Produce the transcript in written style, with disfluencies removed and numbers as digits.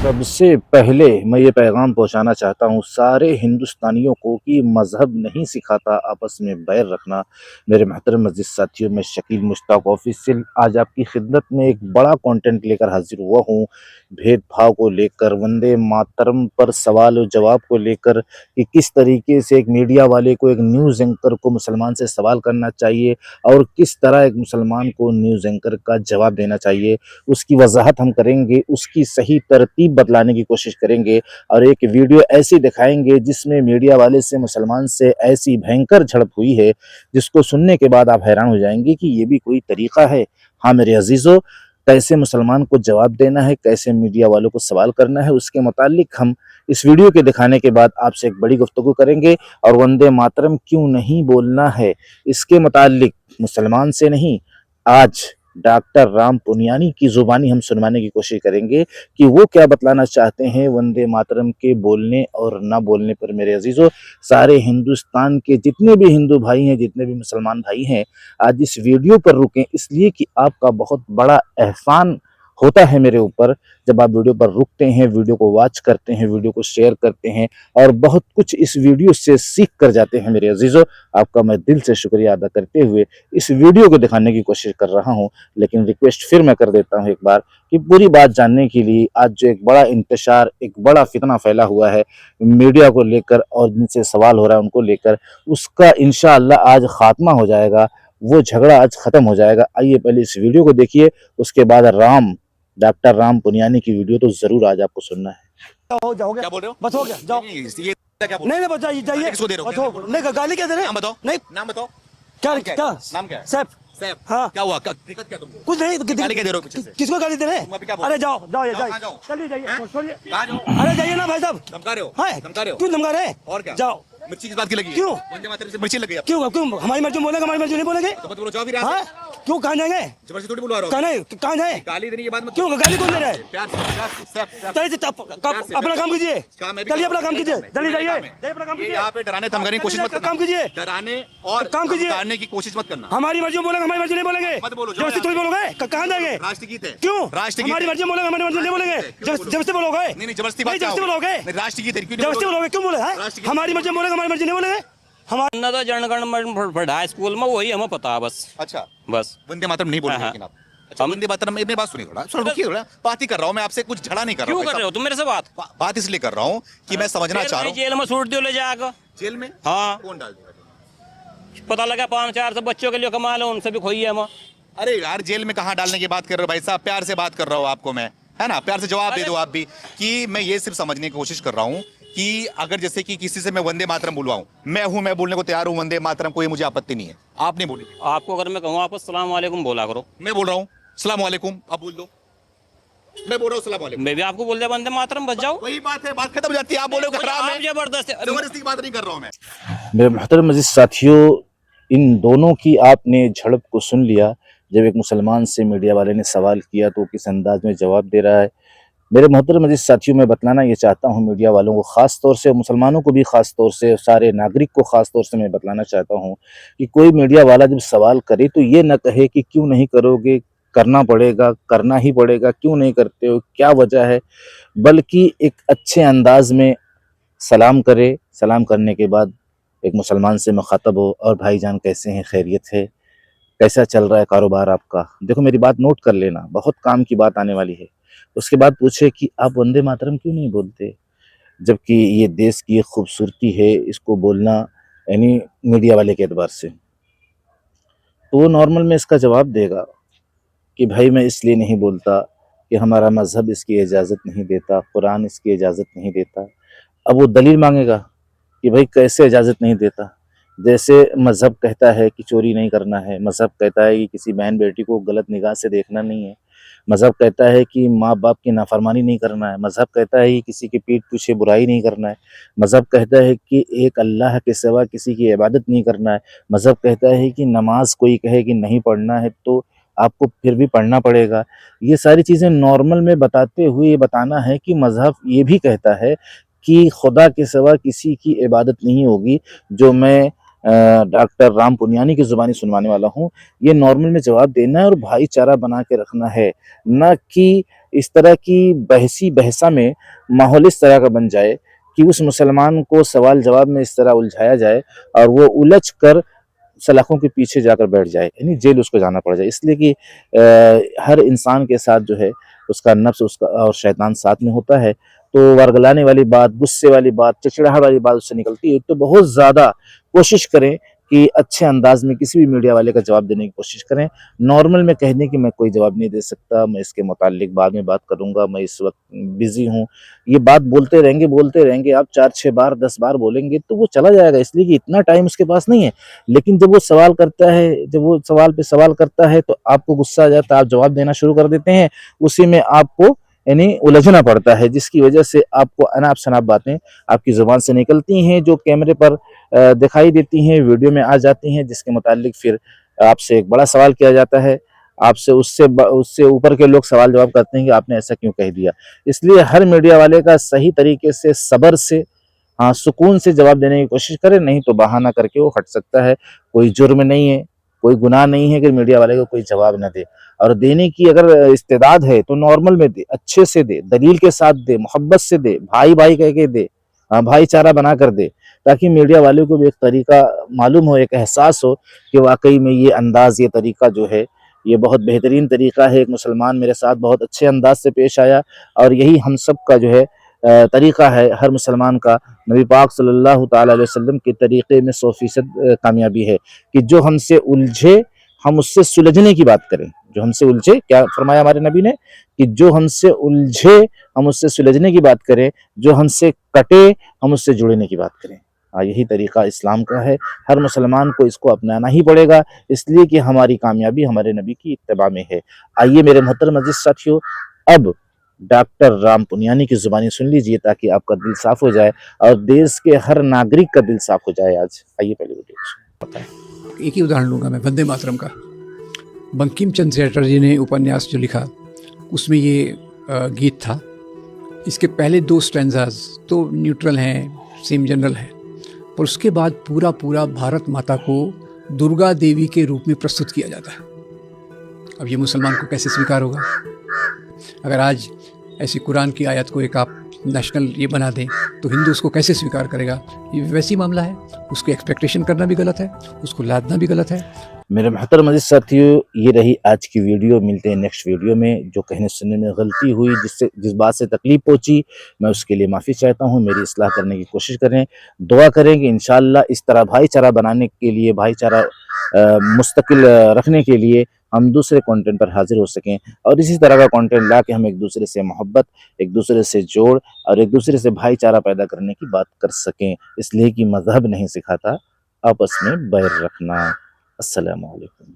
सबसे पहले मैं ये पैगाम पहुंचाना चाहता हूँ सारे हिंदुस्तानियों को कि मज़हब नहीं सिखाता आपस में बैर रखना। मेरे मोहतरम अज़ीज़ साथियों, मैं शकील मुश्ताक ऑफिशियल आज आपकी खिदमत में एक बड़ा कंटेंट लेकर हाजिर हुआ हूँ। भेदभाव को लेकर, वंदे मातरम पर सवाल और जवाब को लेकर कि किस तरीके से एक मीडिया वाले को, एक न्यूज़ एंकर को मुसलमान से सवाल करना चाहिए और किस तरह एक मुसलमान को न्यूज़ एंकर का जवाब देना चाहिए, उसकी वजाहत हम करेंगे, उसकी सही तरतीब बतलाने की कोशिश करेंगे और एक वीडियो ऐसी दिखाएंगे जिसमें मीडिया वाले से मुसलमान से ऐसी भयंकर झड़प हुई है जिसको सुनने के बाद आप हैरान हो जाएंगे कि ये भी कोई तरीका है। हाँ मेरे अजीजों, कैसे मुसलमान को जवाब देना है, कैसे मीडिया वालों को सवाल करना है, उसके मुतालिक हम इस वीडियो के दिखाने के बाद आपसे एक बड़ी गुफ्तगू करेंगे। और वंदे मातरम क्यों नहीं बोलना है, इसके मुतालिक मुसलमान से नहीं, आज डॉक्टर राम पुनियानी की जुबानी हम सुनवाने की कोशिश करेंगे कि वो क्या बतलाना चाहते हैं वंदे मातरम के बोलने और ना बोलने पर। मेरे अजीजों, सारे हिंदुस्तान के जितने भी हिंदू भाई हैं, जितने भी मुसलमान भाई हैं, आज इस वीडियो पर रुकें, इसलिए कि आपका बहुत बड़ा एहसान होता है मेरे ऊपर जब आप वीडियो पर रुकते हैं, वीडियो को वॉच करते हैं, वीडियो को शेयर करते हैं और बहुत कुछ इस वीडियो से सीख कर जाते हैं। मेरे अजीजों, आपका मैं दिल से शुक्रिया अदा करते हुए इस वीडियो को दिखाने की कोशिश कर रहा हूं। लेकिन रिक्वेस्ट फिर मैं कर देता हूं एक बार कि पूरी बात जानने के लिए आज जो एक बड़ा इंतशार, एक बड़ा फितना फैला हुआ है मीडिया को लेकर और जिनसे सवाल हो रहा है उनको लेकर, उसका इंशाअल्लाह आज खात्मा हो जाएगा, वो झगड़ा आज खत्म हो जाएगा। आइए पहले इस वीडियो को देखिए, उसके बाद डॉक्टर राम पुनियानी की वीडियो तो जरूर आज आपको सुनना है। हो जाओगे, क्या बोल रहे हो? बस हो गया, जाओ। ये क्या बोल नहीं नहीं बताइए, जाइए। किसको दे रहे हो? बस हो, नहीं गाली क्या दे रहे हैं? नाम बताओ, नहीं नाम बताओ। क्या नाम क्या है? क्या नाम क्या है? सैफ सैफ, हाँ। क्या हुआ? दिक्कत क्या तुमको? कुछ नहीं गाली क्या दे रहे हो पीछे से? किसको गाली दे रहे तुम अभी क्या हैं? बोल अरे रहे हो? जाओ जाओ, ये कहाँ जाइए, जाओ? चलिए जाइए, छोड़िए। कहाँ जाओ? अरे जाइए ना भाई साहब। धमका रहे हो? हाँ, धमका रहे हो? क्यों धमका रहे हैं? और क्या? जाओ। मिर्ची किस बात की लगी है? क्यों? वंदे मातरम से मिर्ची लगी है? क्यों क्यों हमारी मर्जी बोलेंगे, हमारी मर्जी नहीं बोलेंगे? तो मत बोलो, जाओ फिर यहाँ हाँ, से। क्यों कहाँ जाएंगे? जबरदस्ती थोड़ी बुलवा रहे हो। कहाँ नहीं, कहाँ जाए? गाली देने की बात मत क्यों गाली कौन दे रहा है? प्यार से, प्यार से, सैफ, सैफ। चलिए अपना काम कीजिए, काम है भी चलिए काम अपना काम है, कीजिए, काम है। जल्दी मेरा जाइए, काम है। जाइए अपना काम ये कीजिए। यहाँ पे डराने धमकाने की कोशिश मत करना। काम कीजिए, डराने और काम कीजिए। धमकाने की कोशिश मत करना। हमारी मर्जी में बोलेंगे, हमारी मर्जी नहीं बोलेंगे। मत बोलो, जाओ जबरदस्ती थोड़ी बोलोगे, कहाँ जाएंगे? राष्ट्रगीत है। क्यों? राष्ट्रगीत हमारी है। मर्जी में बोलेंगे, हमारी मर्जी नहीं बोलेंगे। जबरदस्ती बोलोगे? नहीं नहीं, जबरदस्ती नहीं, जबरदस्ती बोलोगे? राष्ट्रगीत है, क्यों नहीं जबरदस्ती बोलोगे? बोलोगे, क्यों बोले? हैं? राष्ट्रगीत- हमारी मर्जी में बोलेंगे, हमारी मर्जी नहीं बोलेंगे। हमारे ना तो जनगण मन पढ़ा है स्कूल में, वही हमें पता है बस। अच्छा, बस वंदे मातरम नहीं बोल रहे हाँ। लेकिन आप। अच्छा, वंदे मातरम, मेरी बात सुनिए, थोड़ा रुकिए, थोड़ा बात ही कर रहा हूँ मैं आपसे, कुछ झगड़ा नहीं कर रहा क्यों हूँ। कर रहे हो तुम मेरे से बात? बात इसलिए कर रहा हूँ कि मैं समझना फिर चाह रहा भाई जेल में सूट दियो ले जाकर। हूँ। जेल में हाँ, कौन डाल देगा? पता लगा 5-4 बच्चों के लिए कमा लो, उनसे भी खोई है हम। अरे यार, जेल में कहाँ डालने की बात कर रहे हो भाई साहब? प्यार से बात कर रहा हूँ आपको मैं, है ना? प्यार से जवाब दे दो आप भी। कि मैं ये सिर्फ समझने की कोशिश कर रहा हूँ कि अगर जैसे कि किसी से मैं वंदे मातरम बुलवाऊं, मैं बोलने को तैयार हूँ वंदे मातरम, कोई मुझे आपत्ति नहीं है। आप नहीं बोली, आपको अगर मैं कहूँ आप अस्सलाम वालेकुम बोला करो। मैं बोल रहा हूँ सलाम वालेकुम, आप बोल दो। मैं बोल रहा हूँ सलाम वालेकुम, मैं भी आपको बोल दे वंदे मातरम, बच जाओ। वही बात है, बात खत्म हो जाती है। आप बोले खराब है, आप जबरदस्ती जबरदस्ती की बात नहीं कर रहा हूँ मैं। मेरे मोहतरम अज़ीज़ साथियों, इन दोनों की आपने झड़प को सुन लिया। जब एक मुसलमान से मीडिया वाले ने सवाल किया तो किस अंदाज में जवाब दे रहा है। मेरे मोहतरम अज़ीज़ साथियों, मैं बतलाना ये चाहता हूँ मीडिया वालों को, ख़ास तौर से मुसलमानों को भी, ख़ास तौर से सारे नागरिक को ख़ास तौर से मैं बतलाना चाहता हूँ कि कोई मीडिया वाला जब सवाल करे तो ये ना कहे कि क्यों नहीं करोगे, करना पड़ेगा, करना ही पड़ेगा, क्यों नहीं करते हो, क्या वजह है, बल्कि एक अच्छे अंदाज में सलाम करे। सलाम करने के बाद एक मुसलमान से मुखातब हो, और भाईजान कैसे हैं, खैरियत है, कैसा चल रहा है कारोबार आपका, देखो मेरी बात नोट कर लेना, बहुत काम की बात आने वाली है। उसके बाद पूछे कि आप वंदे मातरम क्यों नहीं बोलते, जबकि ये देश की एक खूबसूरती है, इसको बोलना यानी मीडिया वाले के एतबार से, तो वो नॉर्मल में इसका जवाब देगा कि भाई मैं इसलिए नहीं बोलता कि हमारा मज़हब इसकी इजाज़त नहीं देता, कुरान इसकी इजाज़त नहीं देता। अब वो दलील मांगेगा कि भाई कैसे इजाज़त नहीं देता। जैसे मज़हब कहता है कि चोरी नहीं करना है, मज़हब कहता है कि किसी बहन बेटी को गलत निगाह से देखना नहीं है, मज़हब कहता है कि माँ बाप की नाफरमानी नहीं करना है, मज़हब कहता है कि किसी के पीठ पीछे बुराई नहीं करना है, मज़हब कहता है कि एक अल्लाह के सिवा किसी की इबादत नहीं करना है, मज़हब कहता है कि नमाज कोई कहे कि नहीं पढ़ना है तो आपको फिर भी पढ़ना पड़ेगा। ये सारी चीज़ें नॉर्मल में बताते हुए ये बताना है कि मज़हब ये भी कहता है कि खुदा के सिवा किसी की इबादत नहीं होगी। जो मैं डॉक्टर राम पुनियानी की ज़ुबानी सुनवाने वाला हूँ। ये नॉर्मल में जवाब देना है और भाईचारा बना के रखना है, ना कि इस तरह की बहसी बहसा में माहौल इस तरह का बन जाए कि उस मुसलमान को सवाल जवाब में इस तरह उलझाया जाए और वो उलझ कर सलाखों के पीछे जाकर बैठ जाए, यानी जेल उसको जाना पड़ जाए। इसलिए कि हर इंसान के साथ जो है उसका नफ्स उसका और शैतान साथ में होता है, तो वर्गलाने वाली बात, गुस्से वाली बात, चिड़चिड़ाहट वाली बात उससे निकलती है। तो बहुत ज़्यादा कोशिश करें कि अच्छे अंदाज में किसी भी मीडिया वाले का जवाब देने की कोशिश करें। नॉर्मल में कहने कि मैं कोई जवाब नहीं दे सकता, मैं इसके मुताल्लिक बाद में बात करूँगा, मैं इस वक्त बिज़ी हूँ, ये बात बोलते रहेंगे, आप 4-6 बार 10 बार बोलेंगे तो वो चला जाएगा, इसलिए कि इतना टाइम उसके पास नहीं है। लेकिन जब वो सवाल करता है, जब वो सवाल पे सवाल करता है तो आपको गुस्सा आ जाता है, आप जवाब देना शुरू कर देते हैं, उसी में आपको यानी उलझना पड़ता है, जिसकी वजह से आपको अनाप-शनाप बातें आपकी ज़ुबान से निकलती हैं, जो कैमरे पर दिखाई देती हैं, वीडियो में आ जाती हैं, जिसके मुताल्लिक फिर आपसे एक बड़ा सवाल किया जाता है। आपसे उससे ऊपर के लोग सवाल जवाब करते हैं कि आपने ऐसा क्यों कह दिया। इसलिए हर मीडिया वाले का सही तरीके से, सब्र से, हाँ, सुकून से जवाब देने की कोशिश करें, नहीं तो बहाना करके वो हट सकता है। कोई जुर्म नहीं है, कोई गुनाह नहीं है कि मीडिया वाले को कोई जवाब ना दे, और देने की अगर इस्तेदाद है तो नॉर्मल में दे, अच्छे से दे, दलील के साथ दे, मोहब्बत से दे, भाई-भाई कह के दे, भाईचारा बना कर दे, ताकि मीडिया वाले को भी एक तरीका मालूम हो, एक एहसास हो कि वाक़ई में ये अंदाज़, ये तरीका जो है, ये बहुत बेहतरीन तरीका है। एक मुसलमान मेरे साथ बहुत अच्छे अंदाज़ से पेश आया और यही हम सब का जो है तरीका है, हर मुसलमान का नबी पाक सल्लल्लाहु ताला अलैहि वसल्लम के तरीक़े में 100% कामयाबी है कि जो हमसे उलझे हम उससे सुलझने की बात करें। जो हमसे उलझे, क्या फरमाया हमारे नबी ने कि जो हमसे उलझे हम उससे सुलझने की बात करें, जो हमसे कटे हम उससे जुड़ने की बात करें। यही तरीका इस्लाम का है, हर मुसलमान को इसको अपनाना ही पड़ेगा, इसलिए कि हमारी कामयाबी हमारे नबी की इत्तिबा में है। आइए मेरे मोहतरम अज़ीज़ साथियों, अब डॉक्टर राम पुनियानी की ज़ुबानी सुन लीजिए ताकि आपका दिल साफ़ हो जाए और देश के हर नागरिक का दिल साफ़ हो जाए आज। आइए पहले वीडियो बताएं। एक ही उदाहरण लूँगा मैं, वंदे मातरम का। बंकिम चंद्र चटर्जी ने उपन्यास जो लिखा उसमें ये गीत था। इसके पहले 2 स्टैंजाज तो न्यूट्रल हैं, सेम जनरल हैं, पर उसके बाद पूरा भारत माता को दुर्गा देवी के रूप में प्रस्तुत किया जाता है। अब ये मुसलमान को कैसे स्वीकार होगा? अगर आज ऐसी कुरान की आयत को एक आप नेशनल ये बना दें तो हिंदू उसको कैसे स्वीकार करेगा? ये वैसी मामला है। उसको एक्सपेक्टेशन करना भी गलत है, उसको लादना भी गलत है। मेरे मोहतरम अज़ीज़ साथियों, ये रही आज की वीडियो। मिलते हैं नेक्स्ट वीडियो में। जो कहने सुनने में गलती हुई, जिस बात से तकलीफ पहुंची, मैं उसके लिए माफ़ी चाहता हूं। मेरी इस्लाह करने की कोशिश करें, दुआ करें कि इंशाअल्लाह इस तरह भाईचारा बनाने के लिए, भाईचारा मुस्तकिल रखने के लिए हम दूसरे कंटेंट पर हाजिर हो सकें और इसी तरह का कंटेंट ला के हम एक दूसरे से मोहब्बत, एक दूसरे से जोड़ और एक दूसरे से भाईचारा पैदा करने की बात कर सकें। इसलिए कि मज़हब नहीं सिखाता आपस में बैर रखना। अस्सलामु अलैकुम।